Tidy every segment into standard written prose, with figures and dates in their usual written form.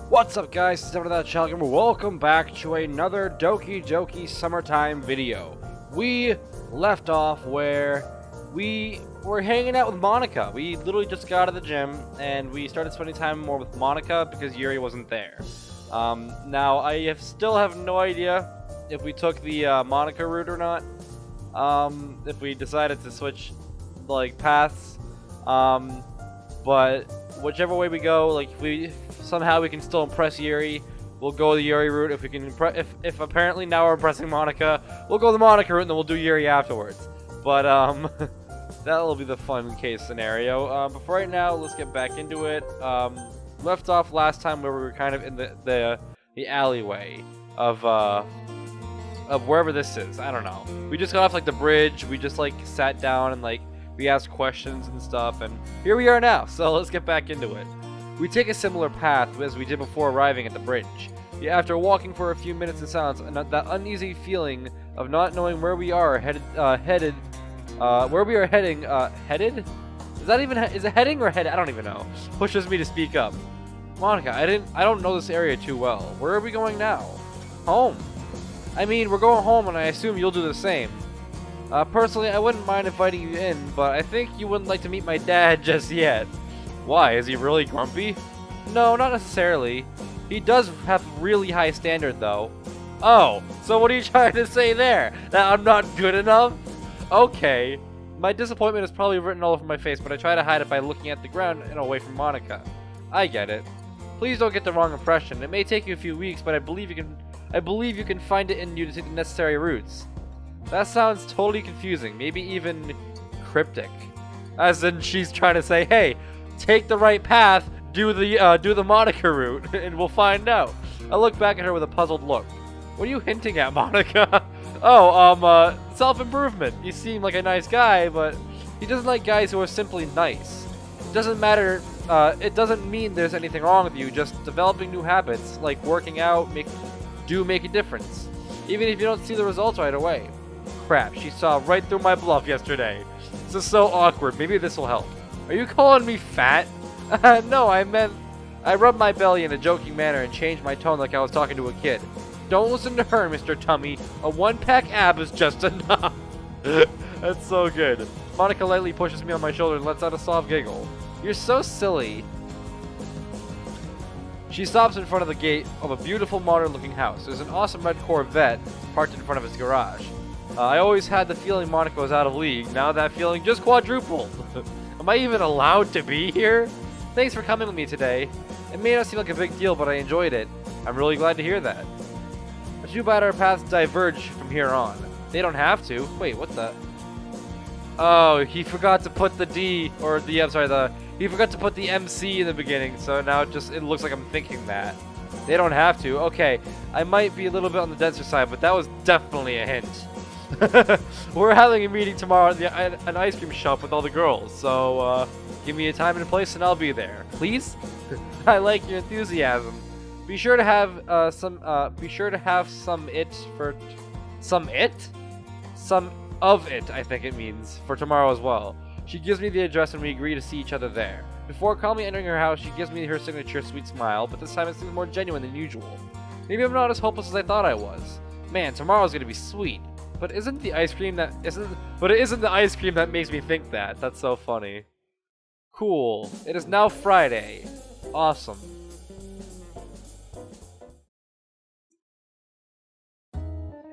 What's up, guys? It's Never That Child Gamer. Welcome back to another Doki Doki summertime video. We left off where we were hanging out with Monika. We literally just got out of the gym and we started spending time more with Monika because Yuri wasn't there. Now I still have no idea if we took the Monika route or not. If we decided to switch like paths. But whichever way we go, like if somehow we can still impress Yuri, we'll go the Yuri route. If we can if apparently now we're impressing Monika, we'll go the Monika route and then we'll do Yuri afterwards. But that'll be the fun case scenario. But for right now, let's get back into it. Left off last time where we were kind of in the alleyway of wherever this is. I don't know. We just got off like the bridge. We just like sat down and like we asked questions and stuff, and here we are now. So let's get back into it. We take a similar path as we did before arriving at the bridge. After walking for a few minutes in silence, and that uneasy feeling of not knowing where we are headed? Is it heading or headed? I don't even know. Pushes me to speak up. Monika, I don't know this area too well. Where are we going now? Home. I mean, we're going home, and I assume you'll do the same. Personally, I wouldn't mind inviting you in, but I think you wouldn't like to meet my dad just yet. Why? Is he really grumpy? No, not necessarily. He does have really high standard, though. Oh, so what are you trying to say there? That I'm not good enough? Okay. My disappointment is probably written all over my face, but I try to hide it by looking at the ground and away from Monika. I get it. Please don't get the wrong impression. It may take you a few weeks, but I believe you can find it in you to take the necessary routes. That sounds totally confusing, maybe even cryptic. As in, she's trying to say, hey, take the right path, do the Monika route, and we'll find out. I look back at her with a puzzled look. What are you hinting at, Monika? Oh, self-improvement. You seem like a nice guy, but he doesn't like guys who are simply nice. It doesn't matter, it doesn't mean there's anything wrong with you, just developing new habits, like working out, do make a difference. Even if you don't see the results right away. Crap, she saw right through my bluff yesterday. This is so awkward. Maybe this will help. Are you calling me fat? No, I meant I rubbed my belly in a joking manner and changed my tone like I was talking to a kid. Don't listen to her, Mr. Tummy. A one-pack ab is just enough. That's so good. Monika lightly pushes me on my shoulder and lets out a soft giggle. You're so silly. She stops in front of the gate of a beautiful modern-looking house. There's an awesome red Corvette parked in front of its garage. I always had the feeling Monika was out of league. Now that feeling just quadrupled. Am I even allowed to be here? Thanks for coming with me today. It may not seem like a big deal, but I enjoyed it. I'm really glad to hear that. But too bad our paths diverge from here on. They don't have to. Wait, what the? Oh, he forgot to put the D, or the, he forgot to put the MC in the beginning, so now it looks like I'm thinking that. They don't have to. Okay, I might be a little bit on the denser side, but that was definitely a hint. We're having a meeting tomorrow at an ice cream shop with all the girls, so give me a time and a place and I'll be there. Please? I like your enthusiasm. Be sure to have some of it, I think it means, for tomorrow as well. She gives me the address and we agree to see each other there. Before calmly entering her house, she gives me her signature sweet smile, but this time it seems more genuine than usual. Maybe I'm not as hopeless as I thought I was. Man, tomorrow's gonna be sweet. But it isn't the ice cream that makes me think that. That's so funny. Cool. It is now Friday. Awesome.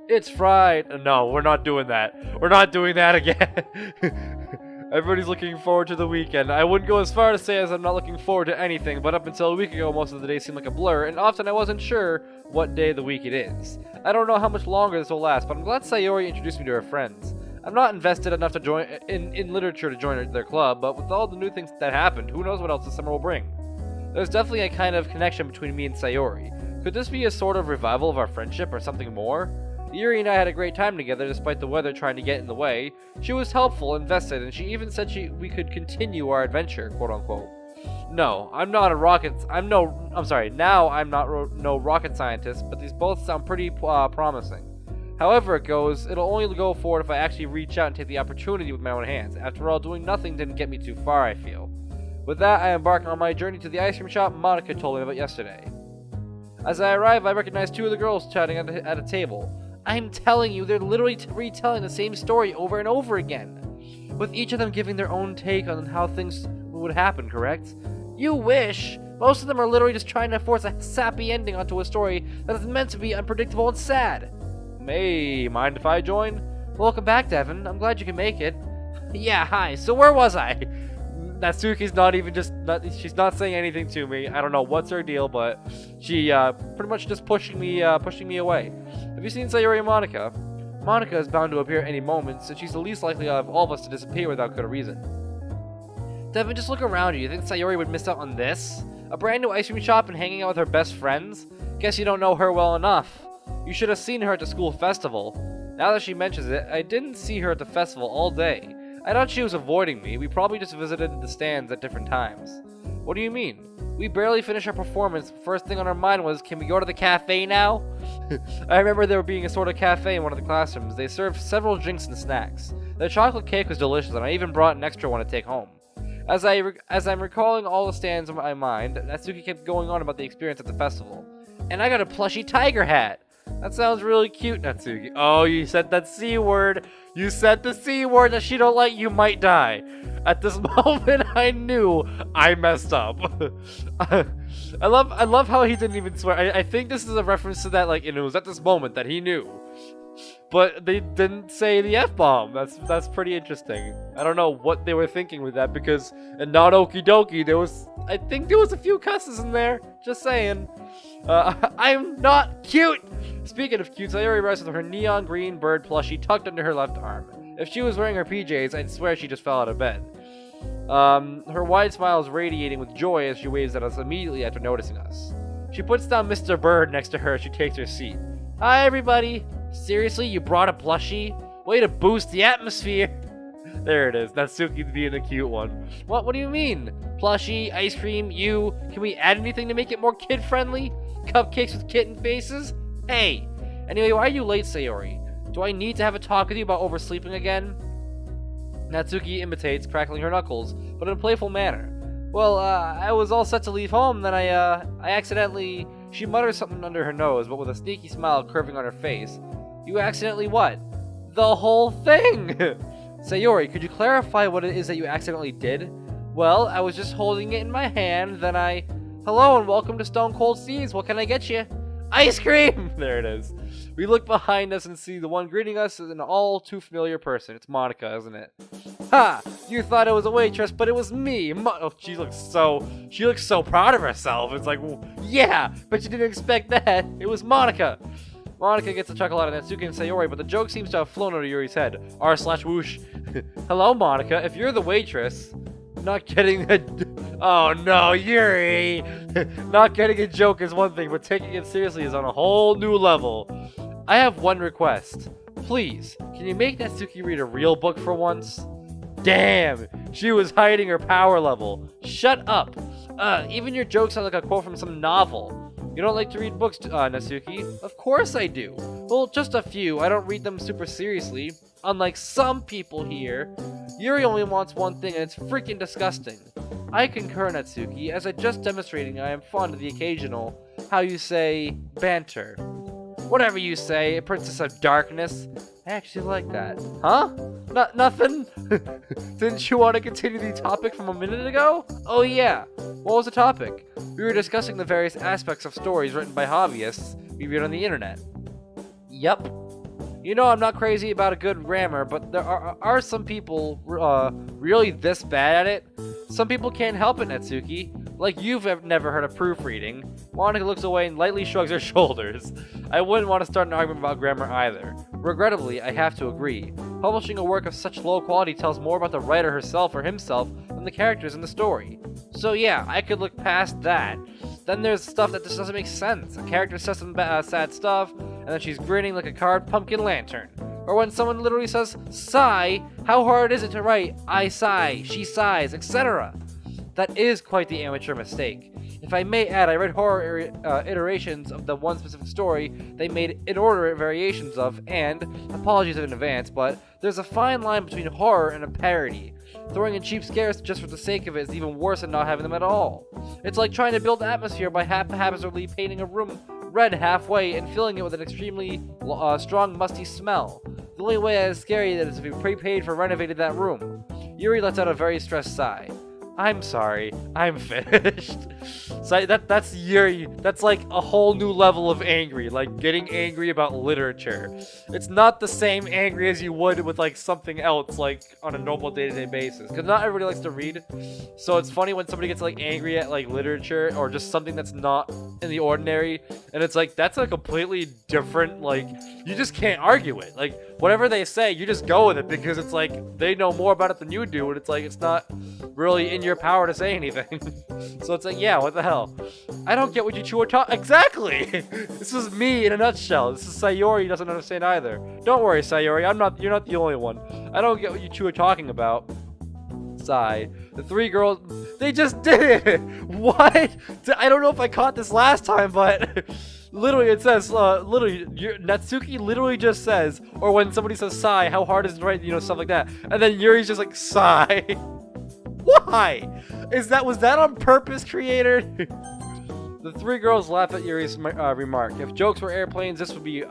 It's Friday. No, we're not doing that. We're not doing that again. Everybody's looking forward to the weekend. I wouldn't go as far to say as I'm not looking forward to anything, but up until a week ago, most of the days seemed like a blur, and often I wasn't sure what day of the week it is. I don't know how much longer this will last, but I'm glad Sayori introduced me to her friends. I'm not invested enough to join in literature to join their club, but with all the new things that happened, who knows what else the summer will bring. There's definitely a kind of connection between me and Sayori. Could this be a sort of revival of our friendship or something more? Yuri and I had a great time together despite the weather trying to get in the way. She was helpful, invested, and she even said we could continue our adventure, quote unquote. No, I'm not a rocket. Now I'm not no rocket scientist, but these both sound pretty promising. However it goes, it'll only go forward if I actually reach out and take the opportunity with my own hands. After all, doing nothing didn't get me too far, I feel. With that, I embark on my journey to the ice cream shop Monika told me about yesterday. As I arrive, I recognize two of the girls chatting at a table. I'm telling you, they're literally retelling the same story over and over again, with each of them giving their own take on how things would happen, correct? You wish! Most of them are literally just trying to force a sappy ending onto a story that is meant to be unpredictable and sad. Hey, mind if I join? Welcome back, Devin. I'm glad you can make it. Yeah, hi. So where was I? Natsuki's she's not saying anything to me. I don't know what's her deal, but she pretty much just pushing me away. Have you seen Sayori and Monika? Monika is bound to appear at any moment, since she's the least likely of all of us to disappear without good reason. Devin, just look around you. You think Sayori would miss out on this? A brand new ice cream shop and hanging out with her best friends? Guess you don't know her well enough. You should have seen her at the school festival. Now that she mentions it, I didn't see her at the festival all day. I thought she was avoiding me. We probably just visited the stands at different times. What do you mean? We barely finished our performance. First thing on our mind was, can we go to the cafe now? I remember there being a sort of cafe in one of the classrooms. They served several drinks and snacks. The chocolate cake was delicious, and I even brought an extra one to take home. As I'm recalling all the stands in my mind, Natsuki kept going on about the experience at the festival. And I got a plushy tiger hat. That sounds really cute, Natsuki. Oh, you said that C word. You said the C word that she don't like, you might die. At this moment, I knew I messed up. I love how he didn't even swear. I think this is a reference to that, like, it was at this moment that he knew. But they didn't say the F-bomb. That's pretty interesting. I don't know what they were thinking with that, because in Doki Doki, I think there was a few cusses in there. Just saying. I'm not cute! Speaking of cute, Sayori rests with her neon green bird plushie tucked under her left arm. If she was wearing her PJs, I'd swear she just fell out of bed. Her wide smile is radiating with joy as she waves at us immediately after noticing us. She puts down Mr. Bird next to her as she takes her seat. Hi, everybody! Seriously, you brought a plushie? Way to boost the atmosphere! There it is, Natsuki being a cute one. What do you mean? Plushie, ice cream, you? Can we add anything to make it more kid-friendly? Cupcakes with kitten faces? Hey! Anyway, why are you late, Sayori? Do I need to have a talk with you about oversleeping again? Natsuki imitates, crackling her knuckles, but in a playful manner. Well, I was all set to leave home, then I accidentally... She mutters something under her nose, but with a sneaky smile curving on her face. You accidentally what? The whole thing! Sayori, could you clarify what it is that you accidentally did? Well, I was just holding it in my hand, then I... Hello and welcome to Stone Cold Seas, what can I get you? Ice cream! There it is. We look behind us and see the one greeting us as an all too familiar person. It's Monika, isn't it? Ha! You thought it was a waitress, but it was me. Oh, she looks so proud of herself. It's like, well, yeah, but you didn't expect that. It was Monika. Monika gets a chuckle out of Natsuki and Sayori, but the joke seems to have flown over Yuri's head. R/whoosh. Hello, Monika. If you're the waitress, not getting a... Oh no, Yuri! Not getting a joke is one thing, but taking it seriously is on a whole new level. I have one request. Please, can you make Natsuki read a real book for once? Damn! She was hiding her power level. Shut up! Even your jokes sound like a quote from some novel. You don't like to read books, Natsuki? Of course I do. Well, just a few. I don't read them super seriously. Unlike some people here. Yuri only wants one thing, and it's freaking disgusting. I concur, Natsuki. As I just demonstrated, I am fond of the occasional, how you say, banter. Whatever you say, Princess of Darkness. I actually like that. Huh? Nothing? Didn't you want to continue the topic from a minute ago? Oh yeah. What was the topic? We were discussing the various aspects of stories written by hobbyists we read on the internet. Yup. You know I'm not crazy about a good grammar, but there are some people really this bad at it. Some people can't help it, Natsuki. Like you've never heard of proofreading. Monika looks away and lightly shrugs her shoulders. I wouldn't want to start an argument about grammar either. Regrettably, I have to agree. Publishing a work of such low quality tells more about the writer herself or himself than the characters in the story. So yeah, I could look past that. Then there's stuff that just doesn't make sense. A character says some sad stuff, and then she's grinning like a carved pumpkin lantern. Or when someone literally says, sigh, how hard is it to write, I sigh, she sighs, etc.? That is quite the amateur mistake. If I may add, I read horror iterations of the one specific story they made inordinate variations of, and, apologies in advance, but there's a fine line between horror and a parody. Throwing in cheap scares just for the sake of it is even worse than not having them at all. It's like trying to build atmosphere by haphazardly painting a room red halfway and filling it with an extremely strong musty smell. The only way as scary is if we prepaid for renovating that room. Yuri lets out a very stressed sigh. I'm sorry, I'm finished. So that's Yuri. That's like a whole new level of angry, like getting angry about literature. It's not the same angry as you would with like something else, like on a normal day-to-day basis. Because not everybody likes to read, so it's funny when somebody gets like angry at like literature or just something that's not in the ordinary, and it's like that's a completely different, like you just can't argue it. Like whatever they say, you just go with it because it's like they know more about it than you do, and it's like it's not really in your power to say anything. So it's like, yeah, what the hell? I don't get what you two are talking. Exactly. This is me in a nutshell. This is Sayori. Doesn't understand either. Don't worry, Sayori. You're not the only one. I don't get what you two are talking about. Sigh. The three girls, they just did it. What? I don't know if I caught this last time, but literally it says, Natsuki literally just says, or when somebody says sigh, how hard is it to write, stuff like that. And then Yuri's just like, sigh. Why? Was that on purpose, creator? The three girls laugh at Yuri's remark. If jokes were airplanes, this would be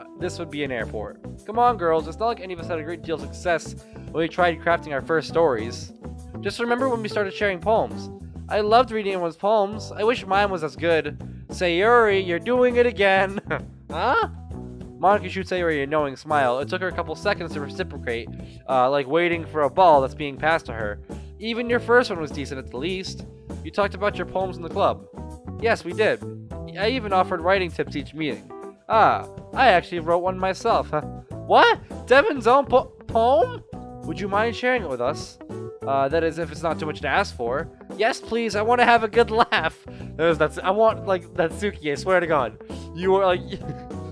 an airport. Come on, girls. It's not like any of us had a great deal of success when we tried crafting our first stories. Just remember when we started sharing poems. I loved reading everyone's poems. I wish mine was as good. Sayori, you're doing it again. Huh? Monika shoots Sayori a knowing smile. It took her a couple seconds to reciprocate, like waiting for a ball that's being passed to her. Even your first one was decent at the least. You talked about your poems in the club. Yes, we did. I even offered writing tips each meeting. Ah, I actually wrote one myself. What? Devin's own poem? Would you mind sharing it with us? That is, if it's not too much to ask for. Yes, please. I want to have a good laugh. I want, like, Natsuki. I swear to God. You are, like...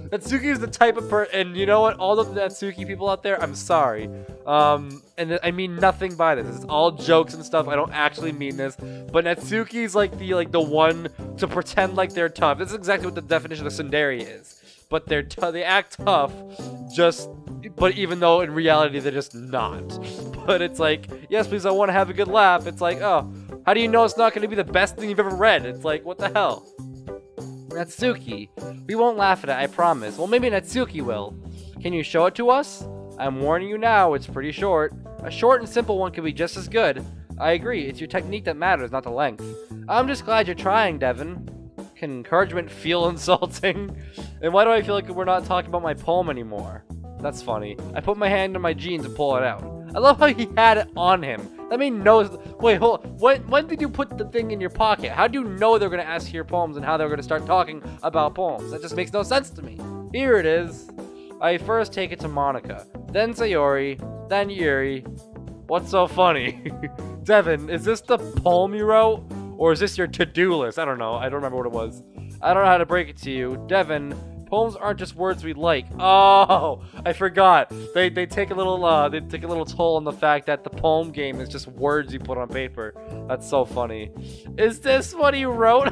Natsuki is the type of person, and you know what? All the Natsuki people out there, I'm sorry. And I mean nothing by this. It's all jokes and stuff. I don't actually mean this. But Natsuki's like the one to pretend like they're tough. This is exactly what the definition of tsundere is. But they act tough, but even though in reality they're just not. But it's like, yes, please, I want to have a good laugh. It's like, oh, how do you know it's not going to be the best thing you've ever read? It's like, what the hell? Natsuki, we won't laugh at it, I promise. Well, maybe Natsuki will. Can you show it to us? I'm warning you now, it's pretty short. A short and simple one could be just as good. I agree, it's your technique that matters, not the length. I'm just glad you're trying, Devin. Can encouragement feel insulting? And why do I feel like we're not talking about my poem anymore? That's funny. I put my hand in my jeans and pull it out. I love how he had it on him. That means knows. Wait, hold. When did you put the thing in your pocket? How do you know they're gonna ask your poems and how they're gonna start talking about poems? That just makes no sense to me. Here it is. I first take it to Monika, then Sayori, then Yuri. What's so funny? Devin, is this the poem you wrote, or is this your to-do list? I don't know. I don't remember what it was. I don't know how to break it to you, Devin. Poems aren't just words we like. Oh, I forgot. They take a little toll on the fact that the poem game is just words you put on paper. That's so funny. Is this what he wrote?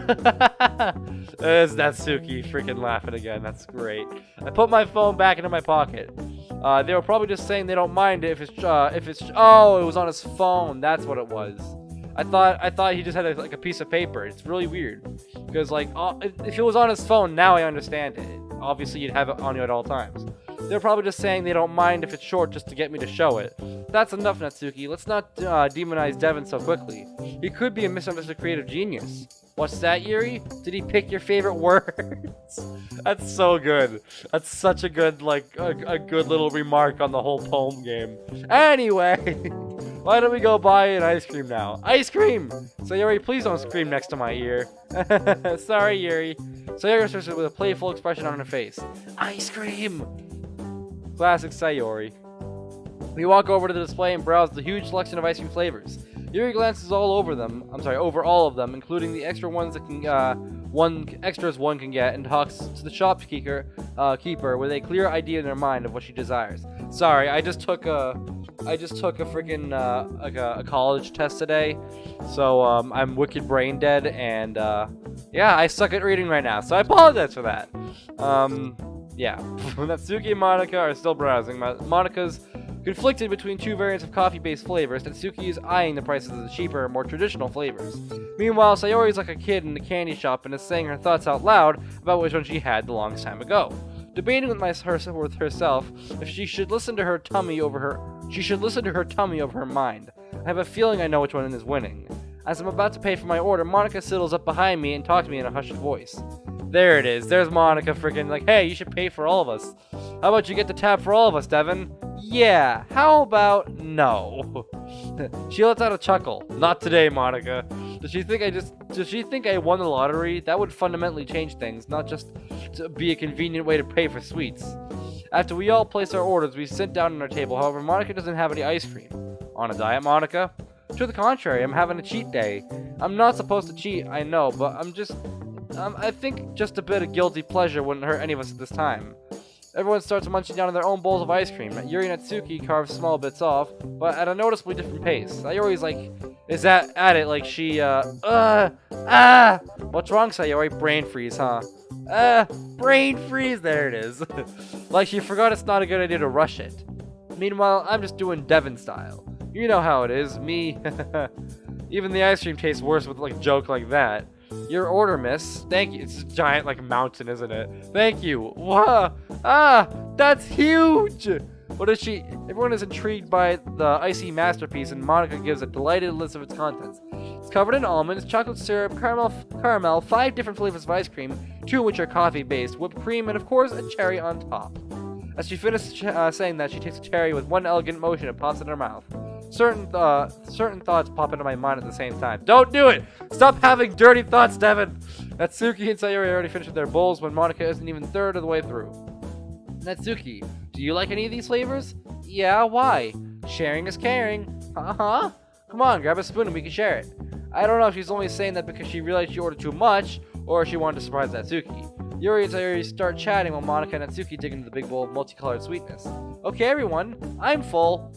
It's Natsuki freaking laughing again. That's great. I put my phone back into my pocket. They were probably just saying they don't mind it if it's. Oh, it was on his phone. That's what it was. I thought he just had like a piece of paper. It's really weird because like if it was on his phone, now I understand it. Obviously, you'd have it on you at all times. They're probably just saying they don't mind if it's short just to get me to show it. That's enough, Natsuki. Let's not demonize Devin so quickly. He could be a misunderstood creative genius. What's that, Yuri? Did he pick your favorite words? That's so good. That's such a good, like, a good little remark on the whole poem game. Anyway, why don't we go buy an ice cream now? Ice cream! So, Yuri, please don't scream next to my ear. Sorry, Yuri. So, Yuri starts with a playful expression on her face. Ice cream! Classic Sayori. We walk over to the display and browse the huge selection of ice cream flavors. Yuri glances over all of them, including the extra ones that one can get, and talks to the shopkeeper keeper with a clear idea in her mind of what she desires. Sorry, I just took a freaking like a college test today, so I'm wicked brain dead, and Yeah, I suck at reading right now, so I apologize for that. Yeah. Natsuki and Monika are still browsing. Monika's conflicted between two variants of coffee-based flavors. Natsuki is eyeing the prices of the cheaper, more traditional flavors. Meanwhile, Sayori is like a kid in the candy shop and is saying her thoughts out loud about which one she had the longest time ago. Debating with herself if she should listen to her tummy over her mind. I have a feeling I know which one is winning. As I'm about to pay for my order, Monika sidles up behind me and talks to me in a hushed voice. There it is. There's Monika freaking like, hey, you should pay for all of us. How about you get the tab for all of us, Devin? Yeah, how about no? She lets out a chuckle. Not today, Monika. Does she think I won the lottery? That would fundamentally change things, not just to be a convenient way to pay for sweets. After we all place our orders, we sit down at our table. However, Monika doesn't have any ice cream. On a diet, Monika? To the contrary, I'm having a cheat day. I'm not supposed to cheat, I know, but I think just a bit of guilty pleasure wouldn't hurt any of us at this time. Everyone starts munching down on their own bowls of ice cream. Yuri and Natsuki carve small bits off, but at a noticeably different pace. Sayori's like, is that at it like she, What's wrong, Sayori? Brain freeze, huh? Brain freeze, there it is. Like she forgot it's not a good idea to rush it. Meanwhile, I'm just doing Devin style. You know how it is, me. Even the ice cream tastes worse with like a joke like that. Your order, miss. Thank you. It's a giant like mountain, isn't it? Thank you. Wow. That's huge. What is she? Everyone is intrigued by the icy masterpiece, and Monika gives a delighted list of its contents. It's covered in almonds, chocolate syrup, caramel, 5 different flavors of ice cream, 2 of which are coffee-based, whipped cream, and of course a cherry on top. As she finishes saying that, she takes a cherry with one elegant motion and pops it in her mouth. Certain thoughts pop into my mind at the same time. Don't do it! Stop having dirty thoughts, Devin! Natsuki and Sayori already finished their bowls when Monika isn't even third of the way through. Natsuki, do you like any of these flavors? Yeah, why? Sharing is caring. Uh-huh. Come on, grab a spoon and we can share it. I don't know if she's only saying that because she realized she ordered too much, or if she wanted to surprise Natsuki. Yuri and Sayori start chatting while Monika and Natsuki dig into the big bowl of multicolored sweetness. Okay, everyone, I'm full.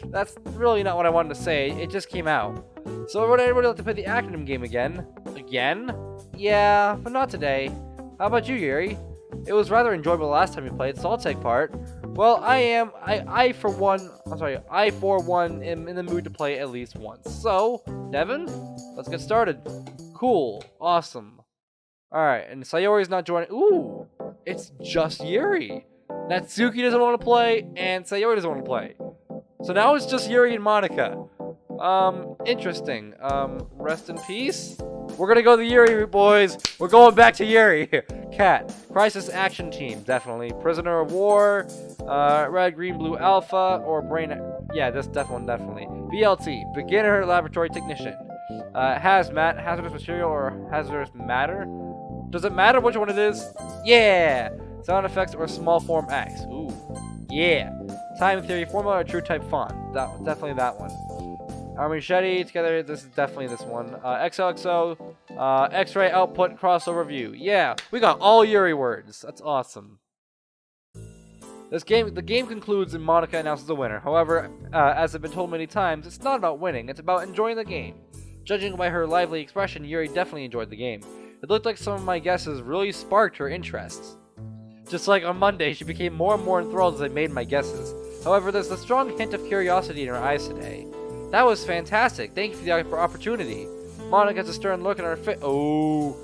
That's really not what I wanted to say, it just came out. So would everybody like to play the acronym game again? Again? Yeah, but not today. How about you, Yuri? It was rather enjoyable last time you played, so I'll take part. Well, I for one am in the mood to play at least once. So, Devin, let's get started. Cool, awesome. Alright, and Sayori's not joining. Ooh, it's just Yuri. Natsuki doesn't want to play, and Sayori doesn't want to play. So now it's just Yuri and Monika. Interesting. Rest in peace. We're gonna go to Yuri route, boys. We're going back to Yuri. Cat. Crisis Action Team, definitely. Prisoner of War. Red, Green, Blue, Alpha, or Brain. Yeah, this definitely. BLT. Beginner Laboratory Technician. Hazmat. Hazardous Material or Hazardous Matter. Does it matter which one it is? Yeah. Sound effects or small form X. Ooh. Yeah. Time theory formula or true type font. Definitely that one. Army machete together. This is definitely this one. XOXO. X-ray output crossover view. Yeah. We got all Yuri words. That's awesome. The game concludes and Monika announces the winner. However, as I've been told many times, it's not about winning. It's about enjoying the game. Judging by her lively expression, Yuri definitely enjoyed the game. It looked like some of my guesses really sparked her interests. Just like on Monday, she became more and more enthralled as I made my guesses. However, there's a strong hint of curiosity in her eyes today. That was fantastic. Thank you for the opportunity. Monika gets a stern look in her face. Oh.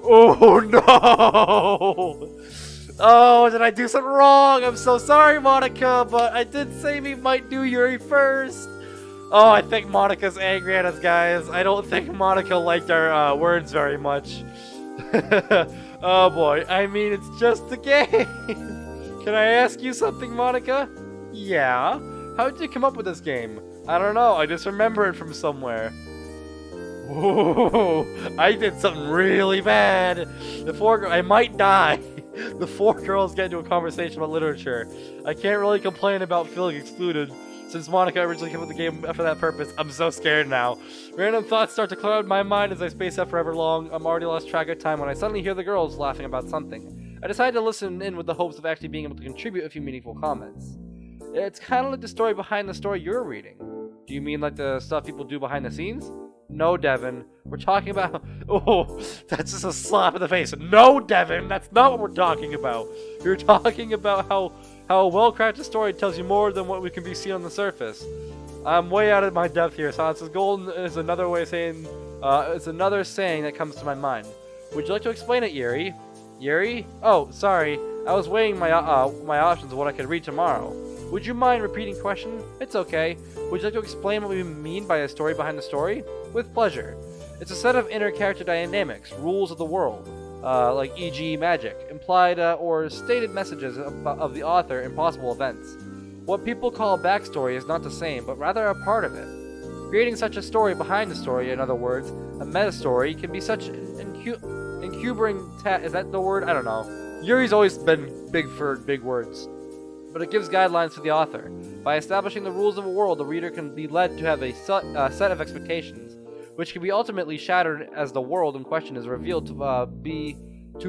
Oh no! Oh, did I do something wrong? I'm so sorry, Monika, but I did say we might do Yuri first. Oh, I think Monika's angry at us, guys. I don't think Monika liked our words very much. Oh boy, I mean, it's just a game. Can I ask you something, Monika? Yeah? How did you come up with this game? I don't know, I just remember it from somewhere. Whoa, I did something really bad. I might die. The 4 girls get into a conversation about literature. I can't really complain about feeling excluded, since Monika originally came up with the game for that purpose. I'm so scared now. Random thoughts start to cloud my mind as I space out forever long. I'm already lost track of time when I suddenly hear the girls laughing about something. I decided to listen in with the hopes of actually being able to contribute a few meaningful comments. It's kind of like the story behind the story you're reading. Do you mean like the stuff people do behind the scenes? No, Devin. We're talking about... Oh, that's just a slap in the face. No, Devin, that's not what we're talking about. You're talking about how a well-crafted story tells you more than what we can be seen on the surface. I'm way out of my depth here. Silence is golden is another way of saying... it's another saying that comes to my mind. Would you like to explain it, Yuri? Yuri? Oh, sorry. I was weighing my options of what I could read tomorrow. Would you mind repeating question? It's okay. Would you like to explain what we mean by a story behind the story? With pleasure. It's a set of inner character dynamics, rules of the world, like e.g. magic, implied or stated messages of the author in possible events. What people call backstory is not the same, but rather a part of it. Creating such a story behind the story, in other words, a meta-story, can be such encumbering is that the word? I don't know. Yuri's always been big for big words. But it gives guidelines to the author. By establishing the rules of a world, the reader can be led to have a set of expectations, which can be ultimately shattered as the world in question is revealed to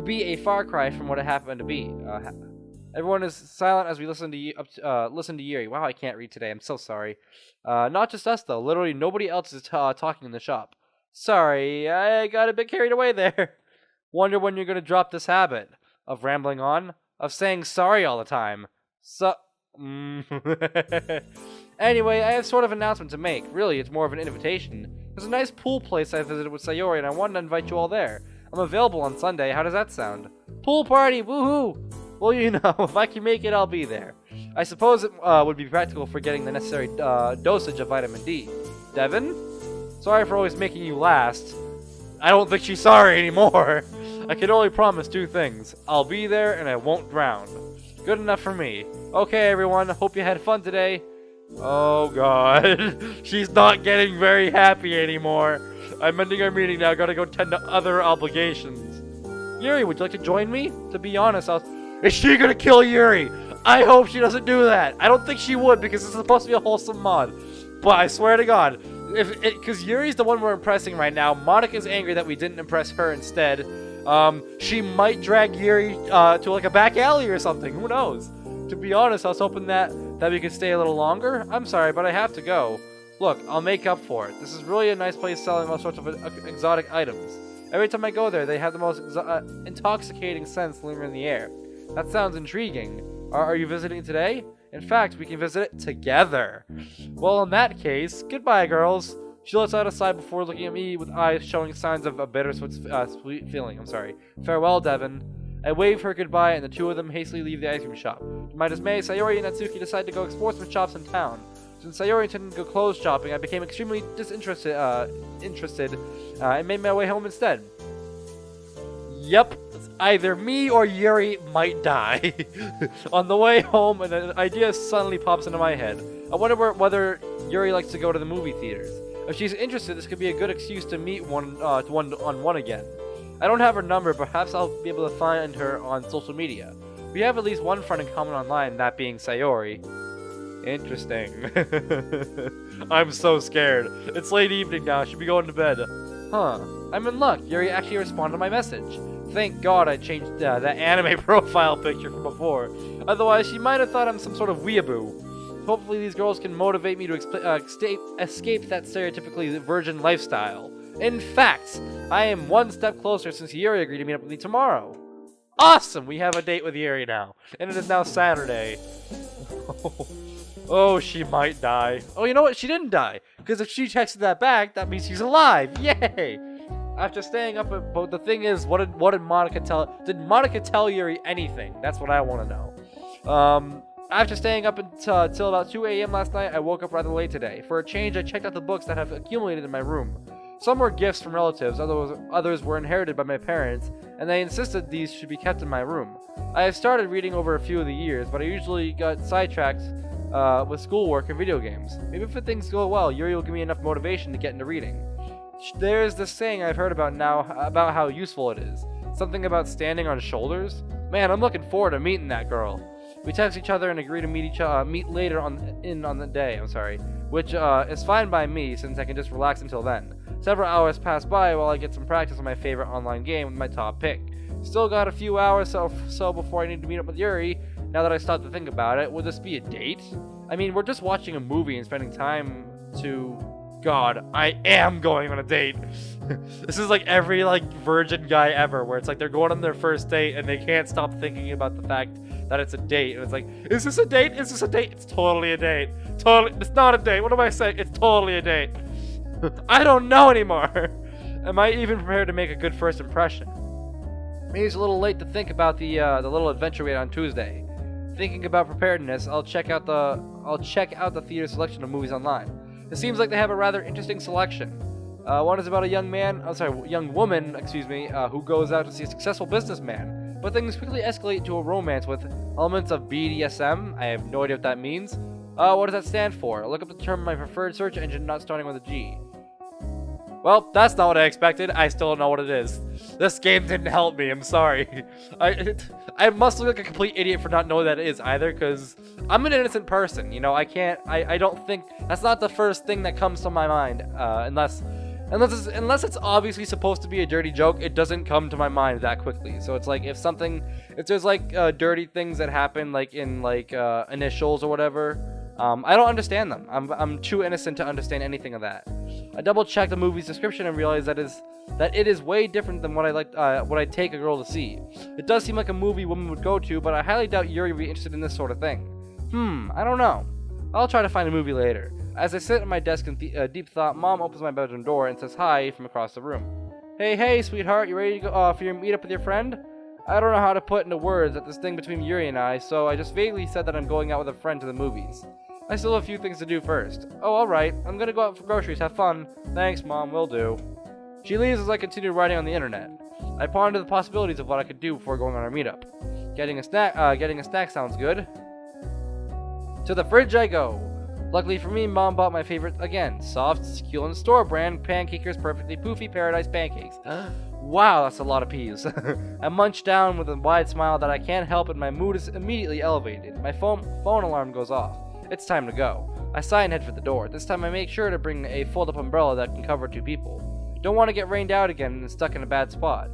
be a far cry from what it happened to be. Everyone is silent as we listen to Yuri. Wow, I can't read today. I'm so sorry. Not just us, though. Literally nobody else is talking in the shop. Sorry, I got a bit carried away there. Wonder when you're going to drop this habit of rambling on, of saying sorry all the time. Anyway, I have sort of an announcement to make. Really, it's more of an invitation. There's a nice pool place I visited with Sayori, and I wanted to invite you all there. I'm available on Sunday. How does that sound? Pool party! Woohoo! Well, you know, if I can make it, I'll be there. I suppose it would be practical for getting the necessary dosage of vitamin D. Devin? Sorry for always making you last. I don't think she's sorry anymore. I can only promise two things. I'll be there, and I won't drown. Good enough for me. Okay, everyone. Hope you had fun today. Oh, God. She's not getting very happy anymore. I'm ending our meeting now. Gotta go tend to other obligations. Yuri, would you like to join me? To be honest, Is she gonna kill Yuri? I hope she doesn't do that. I don't think she would because it's supposed to be a wholesome mod. But I swear to God, because Yuri's the one we're impressing right now. Monika's angry that we didn't impress her instead. She might drag Yuri to like a back alley or something. Who knows? To be honest, I was hoping that we could stay a little longer. I'm sorry, but I have to go. Look, I'll make up for it. This is really a nice place selling all sorts of exotic items. Every time I go there, they have the most intoxicating scents lingering in the air. That sounds intriguing. Are you visiting today? In fact, we can visit it together. Well, in that case, goodbye, girls. She lets out a sigh before looking at me with eyes showing signs of a bittersweet sweet feeling. I'm sorry. Farewell, Devin. I wave her goodbye, and the two of them hastily leave the ice cream shop. To my dismay, Sayori and Natsuki decide to go explore some shops in town. Since Sayori intended to go clothes shopping, I became extremely disinterested and made my way home instead. Yep, either me or Yuri might die. On the way home, an idea suddenly pops into my head. I wonder whether Yuri likes to go to the movie theaters. If she's interested, this could be a good excuse to meet one again. I don't have her number, but perhaps I'll be able to find her on social media. We have at least one friend in common online, that being Sayori. Interesting. I'm so scared. It's late evening now, I should be going to bed. Huh, I'm in luck. Yuri actually responded to my message. Thank God I changed that anime profile picture from before. Otherwise, she might have thought I'm some sort of weeaboo. Hopefully these girls can motivate me to escape that stereotypically virgin lifestyle. In fact, I am one step closer since Yuri agreed to meet up with me tomorrow. Awesome! We have a date with Yuri now. And it is now Saturday. Oh, she might die. Oh, you know what? She didn't die. Because if she texted that back, that means she's alive. Yay! After staying up, but the thing is, what did Monika tell? Did Monika tell Yuri anything? That's what I want to know. After staying up until about 2 a.m. last night, I woke up rather late today. For a change, I checked out the books that have accumulated in my room. Some were gifts from relatives, others were inherited by my parents, and they insisted these should be kept in my room. I have started reading over a few of the years, but I usually got sidetracked with schoolwork and video games. Maybe if things go well, Yuri will give me enough motivation to get into reading. There's this saying I've heard about now about how useful it is. Something about standing on shoulders. Man, I'm looking forward to meeting that girl. We text each other and agree to meet later on the day. I'm sorry, which is fine by me since I can just relax until then. Several hours pass by while I get some practice on my favorite online game with my top pick. Still got a few hours so before I need to meet up with Yuri. Now that I stop to think about it, would this be a date? I mean, we're just watching a movie and spending time to God, I am going on a date. This is like every like virgin guy ever, where it's like they're going on their first date and they can't stop thinking about the fact that it's a date. And it's like, is this a date? Is this a date? It's totally a date. Totally, it's not a date. What am I saying? It's totally a date. I don't know anymore. Am I even prepared to make a good first impression? Maybe it's a little late to think about the little adventure we had on Tuesday. Thinking about preparedness, I'll check out the theater selection of movies online. It seems like they have a rather interesting selection. One is about a young woman, who goes out to see a successful businessman, but things quickly escalate to a romance with elements of BDSM. I have no idea what that means. What does that stand for? Look up the term in my preferred search engine, not starting with a G. Well, that's not what I expected. I still don't know what it is. This game didn't help me. I'm sorry. I must look like a complete idiot for not knowing that it is either, because I'm an innocent person. You know, I don't think that's not the first thing that comes to my mind. Unless it's obviously supposed to be a dirty joke, it doesn't come to my mind that quickly. So it's like if there's like dirty things that happen like in like initials or whatever. I don't understand them. I'm too innocent to understand anything of that. I double-checked the movie's description and realized that it is way different than what I'd take a girl to see. It does seem like a movie women would go to, but I highly doubt Yuri would be interested in this sort of thing. I don't know. I'll try to find a movie later. As I sit at my desk in deep thought, Mom opens my bedroom door and says hi from across the room. Hey, sweetheart, you ready to go for your meetup with your friend? I don't know how to put into words that this thing between Yuri and I, so I just vaguely said that I'm going out with a friend to the movies. I still have a few things to do first. Oh, alright. I'm gonna go out for groceries. Have fun. Thanks, Mom. Will do. She leaves as I continue writing on the internet. I ponder the possibilities of what I could do before going on our meetup. Getting a snack sounds good. To the fridge I go. Luckily for me, Mom bought my favorite again. Soft, succulent store brand Pancakers Perfectly Poofy Paradise Pancakes. Wow, that's a lot of peas. I munch down with a wide smile that I can't help, and my mood is immediately elevated. My phone alarm goes off. It's time to go. I sigh and head for the door. This time I make sure to bring a fold-up umbrella that can cover 2 people. Don't want to get rained out again and stuck in a bad spot.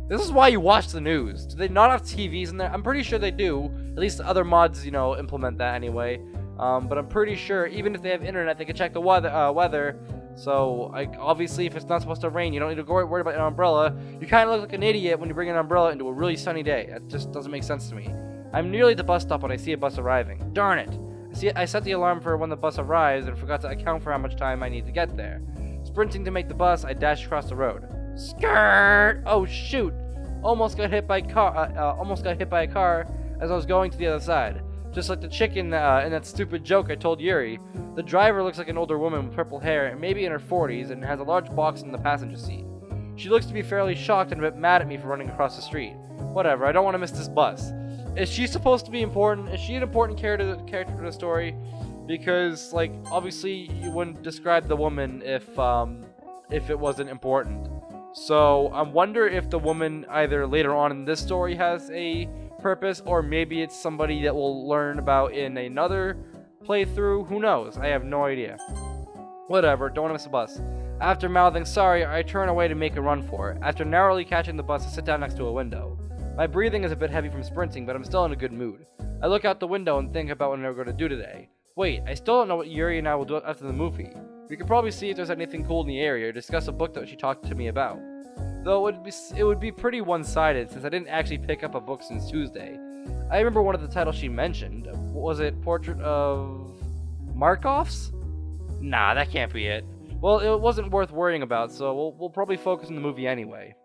This is why you watch the news. Do they not have TVs in there? I'm pretty sure they do. At least other mods, implement that anyway. But I'm pretty sure even if they have internet, they can check the weather. So, obviously, if it's not supposed to rain, you don't need to worry about an umbrella. You kind of look like an idiot when you bring an umbrella into a really sunny day. That just doesn't make sense to me. I'm nearly at the bus stop when I see a bus arriving. Darn it! I set the alarm for when the bus arrives and forgot to account for how much time I need to get there. Sprinting to make the bus, I dash across the road. Skirt! Oh shoot! Almost got hit by a car as I was going to the other side. Just like the chicken in that stupid joke I told Yuri. The driver looks like an older woman with purple hair, maybe in her 40s, and has a large box in the passenger seat. She looks to be fairly shocked and a bit mad at me for running across the street. Whatever, I don't want to miss this bus. Is she supposed to be important? Is she an important character to the story? Because, like, obviously you wouldn't describe the woman if it wasn't important. So I wonder if the woman either later on in this story has a purpose, or maybe it's somebody that we'll learn about in another playthrough. Who knows? I have no idea. Whatever, don't want to miss the bus. After mouthing sorry, I turn away to make a run for it. After narrowly catching the bus, I sit down next to a window. My breathing is a bit heavy from sprinting, but I'm still in a good mood. I look out the window and think about what we're going to do today. Wait, I still don't know what Yuri and I will do after the movie. We could probably see if there's anything cool in the area, or discuss a book that she talked to me about. Though it would be pretty one-sided, since I didn't actually pick up a book since Tuesday. I remember one of the titles she mentioned. Was it Portrait of Markov's? Nah, that can't be it. Well, it wasn't worth worrying about, so we'll probably focus on the movie anyway.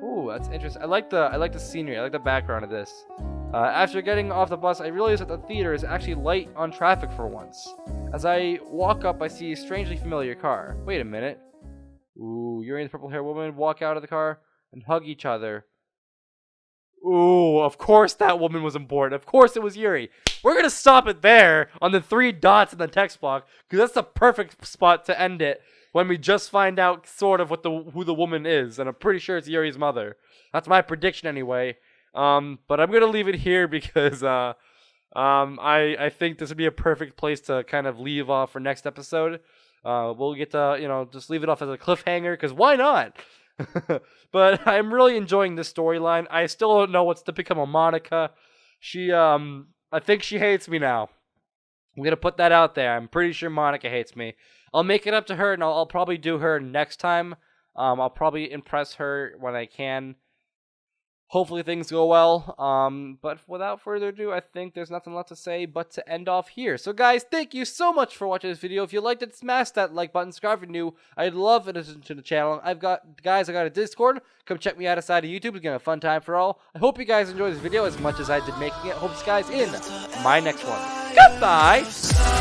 Ooh, that's interesting. I like the scenery. I like the background of this. After getting off the bus, I realized that the theater is actually light on traffic for once. As I walk up, I see a strangely familiar car. Wait a minute. Ooh, Yuri and the purple-haired woman walk out of the car and hug each other. Ooh, of course that woman was important. Of course it was Yuri. We're gonna stop it there on the 3 dots in the text block, because that's the perfect spot to end it when we just find out sort of who the woman is, and I'm pretty sure it's Yuri's mother. That's my prediction anyway. But I'm gonna leave it here because I think this would be a perfect place to kind of leave off for next episode. We'll get to just leave it off as a cliffhanger, because why not? But I'm really enjoying this storyline. I still don't know what's to become of Monika. She I think she hates me now. I'm going to put that out there. I'm pretty sure Monika hates me. I'll make it up to her, and I'll probably do her next time. I'll probably impress her when I can. Hopefully things go well. But without further ado, I think there's nothing left to say but to end off here. So guys, thank you so much for watching this video. If you liked it, smash that like button, subscribe if you're new. I'd love addition to the channel. I got a Discord. Come check me out aside of YouTube. It's gonna be a fun time for all. I hope you guys enjoyed this video as much as I did making it. Hope to see you guys in my next one. Goodbye!